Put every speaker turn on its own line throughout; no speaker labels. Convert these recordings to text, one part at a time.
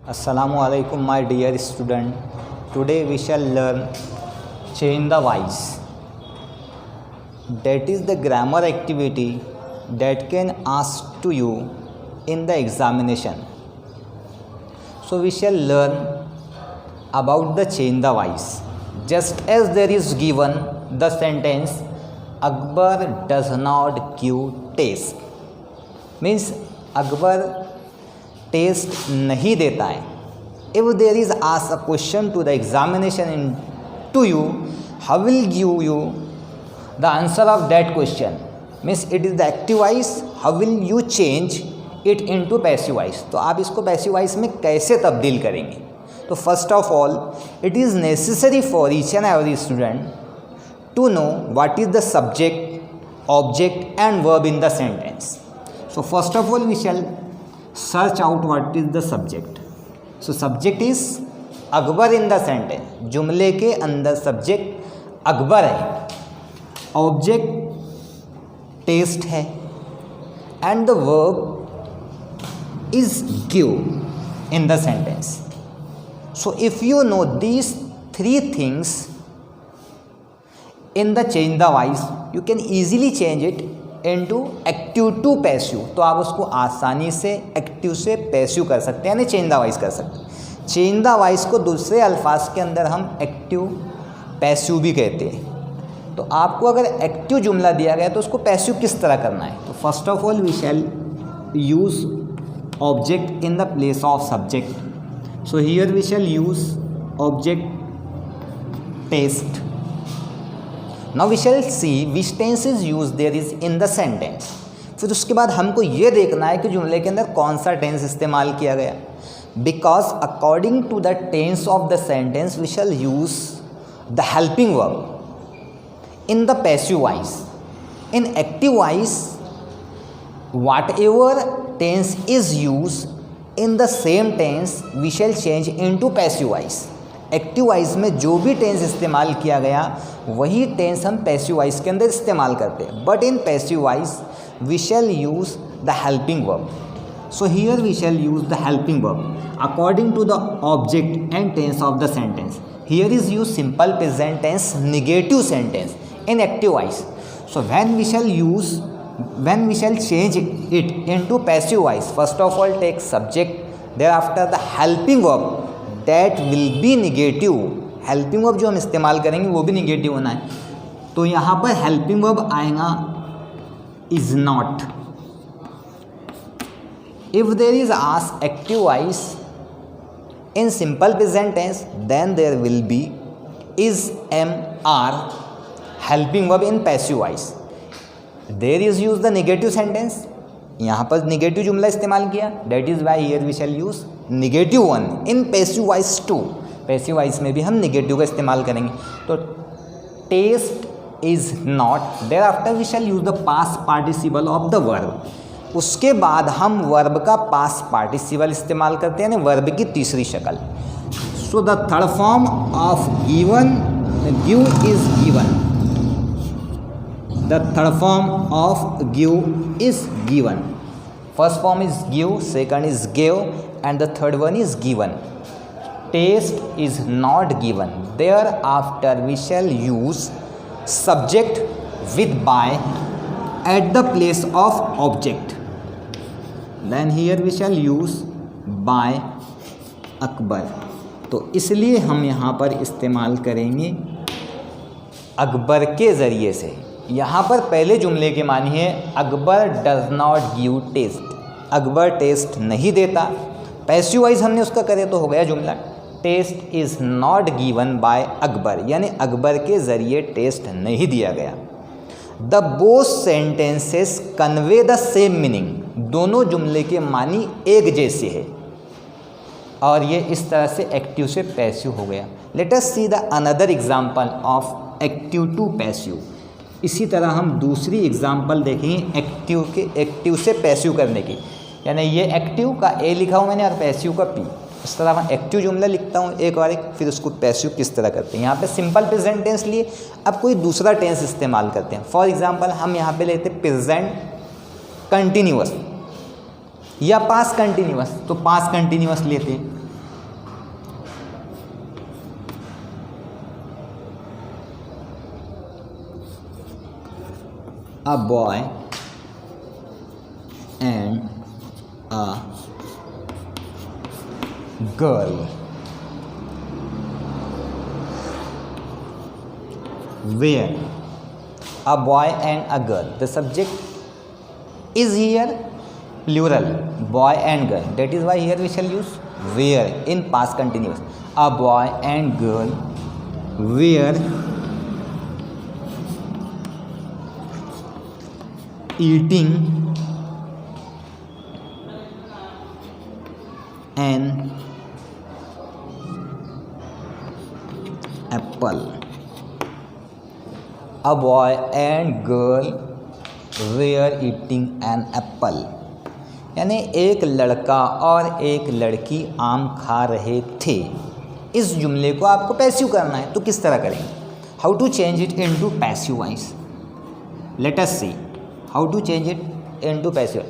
Assalamu alaikum my dear student. Today we shall learn change the voice. That is the grammar activity that can ask to you in the examination. So we shall learn about the change the voice. Just as there is given the sentence Akbar does not give taste, means Akbar taste नहीं देता है. If there is ask a question to the examination in to you, how will give you the answer of that question, means it is the active voice, how will you change it into passive voice. तो आप इसको passive voice में कैसे तब्दील करेंगे. तो first of all it is necessary for each and every student to know what is the subject, object and verb in the sentence. So first of all we shall search out what is the subject. So subject is Akbar in the sentence. जुमले के अंदर subject Akbar है, object taste है, and the verb is give in the sentence. So if you know these three things in the change the voice, you can easily change it into active to passive. तो आप उसको आसानी से active से passive कर सकते हैं, यानी चेंज द वॉइस कर सकते हैं. चेंज द वॉइस को दूसरे अल्फाज के अंदर हम एक्टिव पैसिव भी कहते हैं. तो आपको अगर एक्टिव जुमला दिया गया तो उसको पैसिव किस तरह करना है. तो first of all we shall use object in the place of subject. So here we shall use object taste. Now we shall see which tense is used there is in the sentence. फिर उसके बाद हमको ये देखना है कि जुमले के अंदर कौन सा टेंस इस्तेमाल किया गया. Because according to the tense of the sentence we shall use the helping verb in the passive voice. In active voice whatever tense is use in the same tense we shall change in to passive voice. Active voice में जो भी tense इस्तेमाल किया गया वही tense हम passive voice के अंदर इस्तेमाल करते हैं. But in passive voice we shall use the helping verb. So here we shall use the helping verb according to the object and tense of the sentence. Here is use simple present tense, negative sentence in active voice. So when we shall change it into passive voice, first of all take subject, thereafter the helping verb that will be negative. Helping verb जो हम इस्तेमाल करेंगे वो भी negative होना है. तो यहाँ पर हेल्पिंग वर्ब आएगा is not. If there is ask active voice in simple present tense then there will be is am are helping verb in passive voice. There is use the negative sentence, यहाँ पर negative जुमला इस्तेमाल किया, that is why here we shall use negative one in passive voice too. Passive voice में भी हम negative का इस्तेमाल करेंगे. तो taste is not, there after we shall use the past participle of the verb. उसके बाद हम वर्ब का पास्ट पार्टिसिपल इस्तेमाल करते हैं, यानी वर्ब की तीसरी शक्ल. So the third form of given, give is given. The third form of give is given. First form is give, second is give, and the third one is given. Taste is not given. Thereafter we shall use subject with by at the place of object. Then here we shall use by Akbar. तो इसलिए हम यहाँ पर इस्तेमाल करेंगे अकबर के ज़रिए से. यहाँ पर पहले जुमले के मानी है Akbar does not give taste. Akbar taste नहीं देता. पैसिव वॉइस हमने उसका करे तो हो गया जुमला taste is not given by Akbar, यानी अकबर के ज़रिए टेस्ट नहीं दिया गया. The both sentences convey the same meaning. दोनों जुमले के मानी एक जैसे है और ये इस तरह से एक्टिव से पैसिव हो गया. Let us see the another example of active to passive. इसी तरह हम दूसरी एग्जांपल देखेंगे एक्टिव से पैसिव करने की. यानी ये एक्टिव का ए लिखा हूँ मैंने और पैसिव का पी. इस तरह मैं एक्टिव जुमला लिखता हूँ एक और एक, फिर उसको पैसिव किस तरह करते हैं. यहाँ पे सिंपल प्रेजेंट टेंस लिए, अब कोई दूसरा टेंस इस्तेमाल करते हैं. फॉर एग्जांपल हम यहाँ पे लेते प्रेजेंट कंटिन्यूअस या पास्ट कंटिन्यूअस. तो पास्ट कंटिन्यूअस लेते हैं. a boy and a girl. Where a boy and a girl. The subject is here plural, boy and girl. That is why here we shall use where in past continuous. A boy and girl were eating an apple. A boy and girl were eating an apple. यानी एक लड़का और एक लड़की आम खा रहे थे। इस जुमले को आपको पैसिव करना है, तो किस तरह करेंगे? How to change it into passive voice? Let us see how to change it into passive.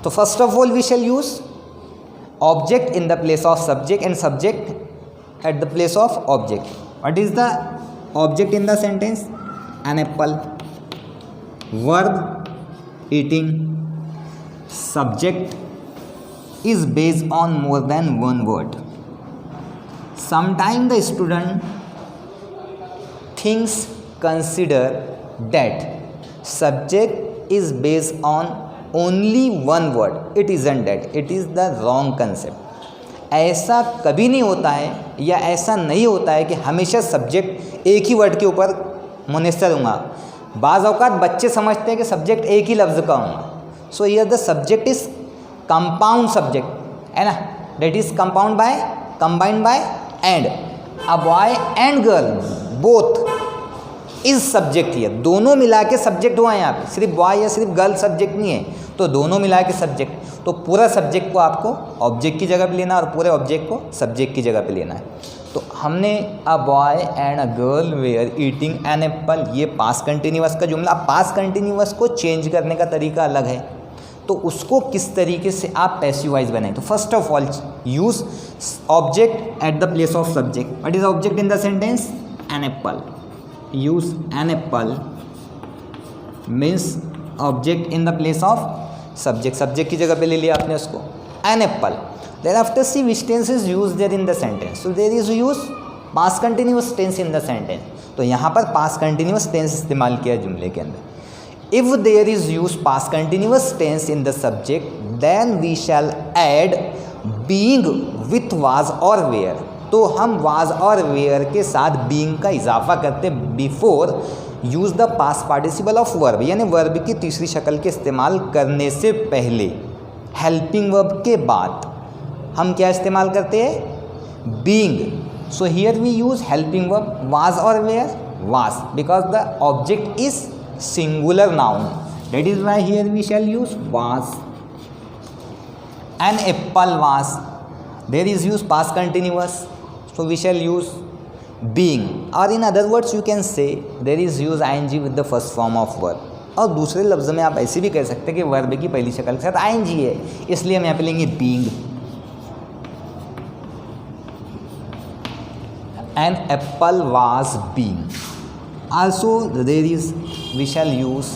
तो first of all we shall use object in the place of subject and subject at the place of object. What is the object in the sentence? An apple. Verb eating. Subject is based on more than one word. Sometimes the student thinks consider that subject is based on only one word. It isn't that. It is the wrong concept. ऐसा कभी नहीं होता है या ऐसा नहीं होता है कि हमेशा सब्जेक्ट एक ही वर्ड के ऊपर मुनस्सर होगा. बाज़ औक़ात बच्चे समझते हैं कि सब्जेक्ट एक ही लफ्ज़ का होगा. So here the subject is compound subject है ना. That is compound by combined by and. A boy and girl both is subject here. दोनों मिला के सब्जेक्ट हुआ है यहाँ पे. सिर्फ बॉय या सिर्फ गर्ल सब्जेक्ट नहीं है, तो दोनों मिला के सब्जेक्ट. तो पूरा सब्जेक्ट को आपको ऑब्जेक्ट की जगह पे लेना और पूरे ऑब्जेक्ट को सब्जेक्ट की जगह पे लेना है. तो हमने a boy and a girl were eating an apple, ये पास्ट कंटिन्यूअस का जुमला. पास्ट कंटिन्यूअस को चेंज करने का तरीका अलग है, तो उसको किस तरीके से आप पैसिव वॉइस बनाएं. तो first of all use object at the place of subject. What is object in the sentence? An apple. Use an apple means object in the place of subject. Subject की जगह पे ले लिया आपने उसको, an apple. Then after see which tense is used there in the sentence. So there is use past continuous tense in the sentence. तो यहाँ पर past continuous tense इस्तेमाल किया जुमले के अंदर. If there is use past continuous tense in the subject, then we shall add being with was or were. तो हम was और were के साथ being का इजाफा करते before use the past participle of verb, यानी verb की तीसरी शक्ल के इस्तेमाल करने से पहले helping verb के बाद हम क्या इस्तेमाल करते हैं? Being. So here we use helping verb was और were. Was because the object is singular noun. That is why here we shall use was. An apple was. There is use past continuous, so we shall use being. और in other words you can say there is use I N G with the first form of verb. और दूसरे लफ्ज़ में आप ऐसे भी कह सकते हैं कि वर्ब की पहली शक्ल के साथ आईएनजी है, इसलिए हम यहाँ पे लेंगे being. An apple was being. Also there is we shall use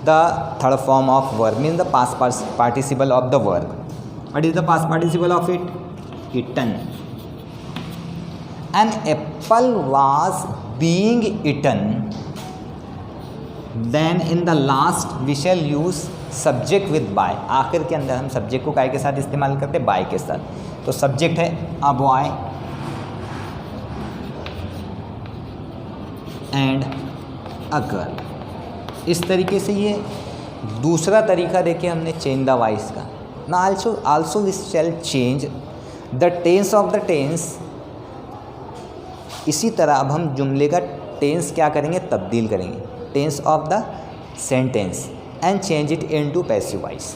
the third form of verb, means the past participle of the verb. What is the past participle of it? Eaten. An apple was being eaten. Then in the last we shall use subject with by. आखिर के अंदर हम subject को काय के साथ इस्तेमाल करते हैं? by के साथ. तो सब्जेक्ट है a boy and a girl. इस तरीके से ये दूसरा तरीका देखे हमने चेंज द वॉइस का. ना also we shall change the tense of the tense. इसी तरह अब हम जुमले का टेंस क्या करेंगे? तब्दील करेंगे. Tense of the sentence and change it into passive voice.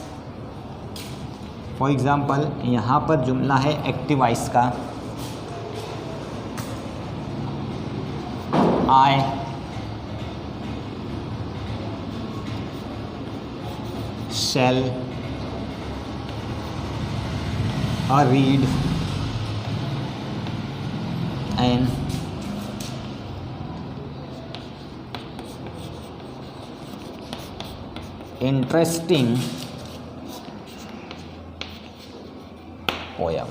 For example यहाँ पर जुमला है एक्टिव वॉइस का. I shall read an interesting poem.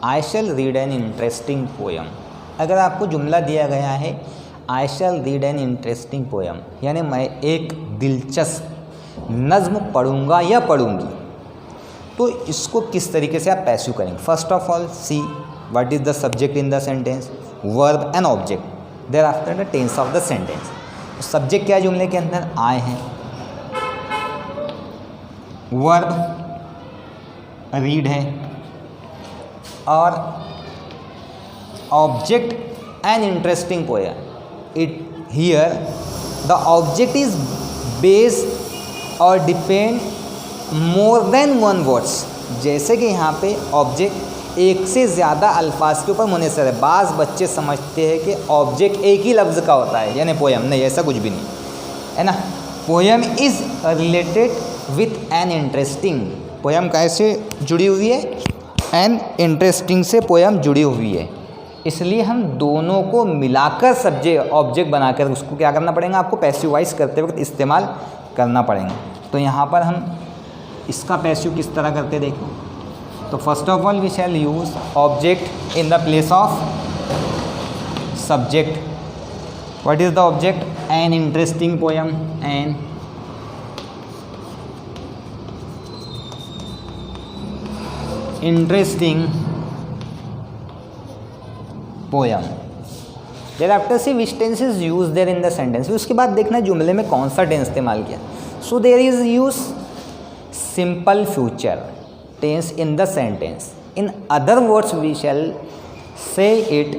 I shall read an interesting poem. अगर आपको जुमला दिया गया है I shall read an interesting poem, यानी मैं एक दिलचस्प नज़्म पढ़ूंगा या पढ़ूंगी, तो इसको किस तरीके से आप पैसिव करेंगे। First of all see what is the subject in the sentence, verb and object, thereafter the tense of the sentence. Subject क्या है जुमले के अंदर, आई है, वर्ब रीड है, और object an interesting poem. It here the object is based और depend more than one words. जैसे कि यहाँ पे ऑब्जेक्ट एक से ज़्यादा अल्फाज के ऊपर मुनहसर है। बाज़ बच्चे समझते हैं कि ऑब्जेक्ट एक ही लफ्ज़ का होता है, यानी पोयम, नहीं, ऐसा कुछ भी नहीं है ना। Poem is related with an interesting. Poem कैसे जुड़ी हुई है, एन इंटरेस्टिंग से पोयम जुड़ी हुई है, इसलिए हम दोनों को मिलाकर सब्जेक्ट ऑब्जेक्ट बनाकर उसको क्या करना पड़ेगा, आपको पैसिवाइज करते वक्त इस्तेमाल करना पड़ेगा। तो यहाँ पर हम इसका पैसिव किस तरह करते देखें। तो first of all we shall use object in the place of subject. What is the object, an interesting poem, an interesting poem. Thereafter see which tense is use there in the sentence. उसके बाद देखना जुमले में कौन सा tense इस्तेमाल किया। So there is use simple future tense in the sentence. In other words we shall say it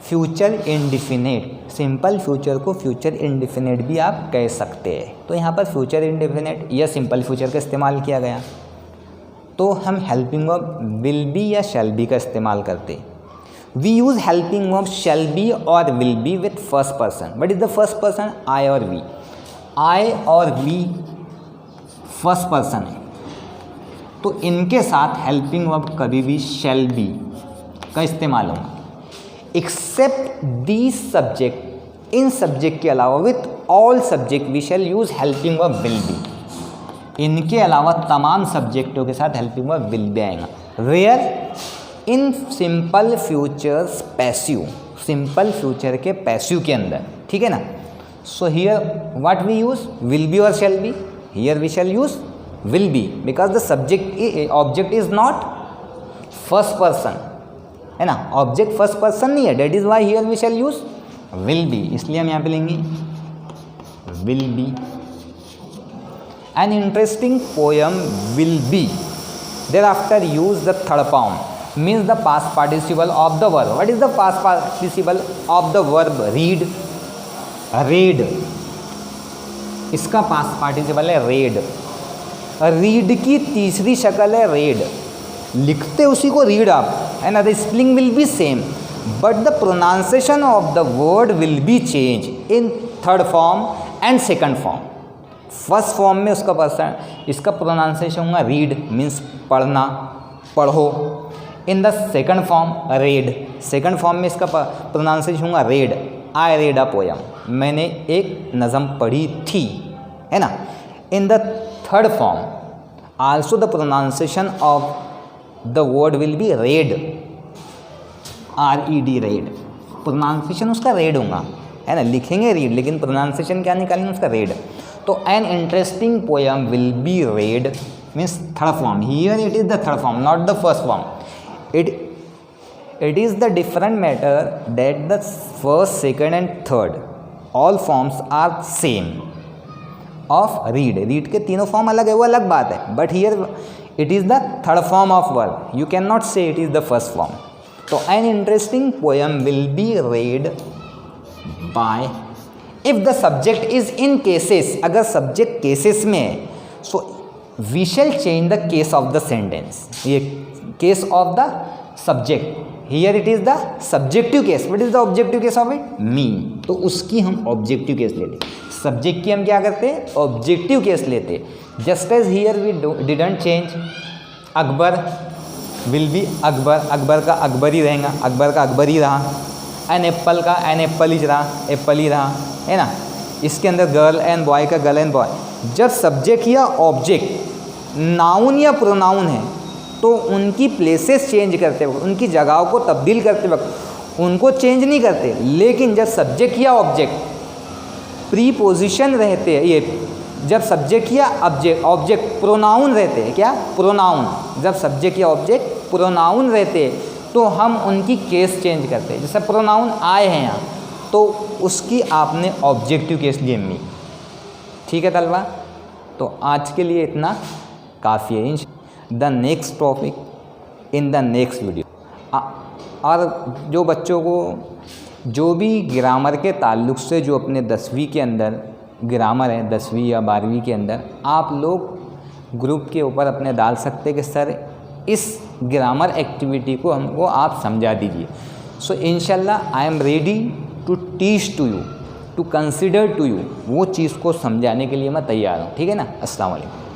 future indefinite. Simple future को फ्यूचर इंडिफिनिट भी आप कह सकते हैं। तो यहाँ पर फ्यूचर इंडिफिनिट या सिंपल फ्यूचर का इस्तेमाल किया गया। तो हम हेल्पिंग वर्ब विल बी या शैल बी का इस्तेमाल करते। We use helping verb shall be और will be with first person. What is the first person, I और वी। आई और वी फर्स्ट पर्सन है, तो इनके साथ हेल्पिंग वर्ब कभी भी शैल बी का इस्तेमाल होगा। एक्सेप्ट दीज सब्जेक्ट, इन सब्जेक्ट के अलावा with all subject we shall use helping verb will be. इनके अलावा तमाम सब्जेक्टों के साथ हेल्पिंग वर्ब विल बी आएगा। Where in simple futures passive, simple future के पैसिव के अंदर, ठीक है ना। So here what we use, will be और shall be. Here we shall use will be because the subject object is not first person, है ना, object first person नहीं है, that is why here we shall use will be. इसलिए हम यहाँ पे लेंगे will be. An interesting poem will be. Thereafter use the third form, means the past participle of the verb. What is the past participle of the verb read? Read. इसका past participle है read। read की तीसरी शक्ल है read। लिखते उसी को read आप, है ना। The spelling will be same, but the pronunciation of the word will be changed in third form and second form। First form में उसका पर्सन, इसका प्रोनाउंसिएशन होगा रीड, मीन्स पढ़ना, पढ़ो। In the second form red, second form में इसका pronunciation होगा red. I read a poem, मैंने एक नज़म पढ़ी थी, है ना। In the third form also the pronunciation of the word will be red, RED red. Pronunciation उसका रेड होगा, है ना। लिखेंगे रीड लेकिन प्रोनाउंसिएशन क्या निकालेंगे उसका रेड। तो an interesting poem will be read means third form. Here it is the third form, not the first form. It is the different matter that the first, second and third all forms are same of read. Read के तीनों form अलग है, वो अलग बात है, but here it is the third form of verb. You can not say it is the first form. तो an interesting poem will be read by, if the subject is in cases, अगर subject cases में है, so we shall change the case of the sentence. ये case of the subject, here it is the subjective case. What is the objective case of it, me. तो उसकी हम objective case लेते, subject की हम क्या करते हैं, ऑब्जेक्टिव केस लेते। Just as here we didn't change Akbar will be Akbar, Akbar का अकबर ही रहेगा, अकबर का अकबर ही रहा। एन एप्पल ही रहा, एप्पल ही रहा, है ना। इसके अंदर गर्ल एंड बॉय का गर्ल एंड बॉय, जब सब्जेक्ट या ऑब्जेक्ट नाउन या प्रोनाउन है तो उनकी प्लेसेस चेंज करते वक्त, उनकी जगहों को तब्दील करते वक्त उनको चेंज नहीं करते। लेकिन जब सब्जेक्ट या ऑब्जेक्ट प्रीपोजिशन रहते हैं, ये जब सब्जेक्ट या ऑब्जेक्ट प्रोनाउन रहते हैं, क्या प्रोनाउन, जब सब्जेक्ट या ऑब्जेक्ट प्रोनाउन रहते हैं तो हम उनकी केस चेंज करते हैं। जैसे प्रोनाउन आए हैं यहाँ तो उसकी आपने ऑब्जेक्टिव केस लिए मी। ठीक है तलबा, तो आज के लिए इतना काफ़ी है। The next topic in the next video. और जो बच्चों को जो भी ग्रामर के ताल्लुक़ से जो अपने 10वीं के अंदर ग्रामर है, 10वीं या 12वीं के अंदर, आप लोग ग्रुप के ऊपर अपने डाल सकते कि सर इस ग्रामर एक्टिविटी को हमको आप समझा दीजिए। सो इंशाल्लाह I am ready to teach to you, to consider to you, वो चीज़ को समझाने के लिए मैं तैयार हूँ। ठीक है ना। अस्सलाम वालेकुम।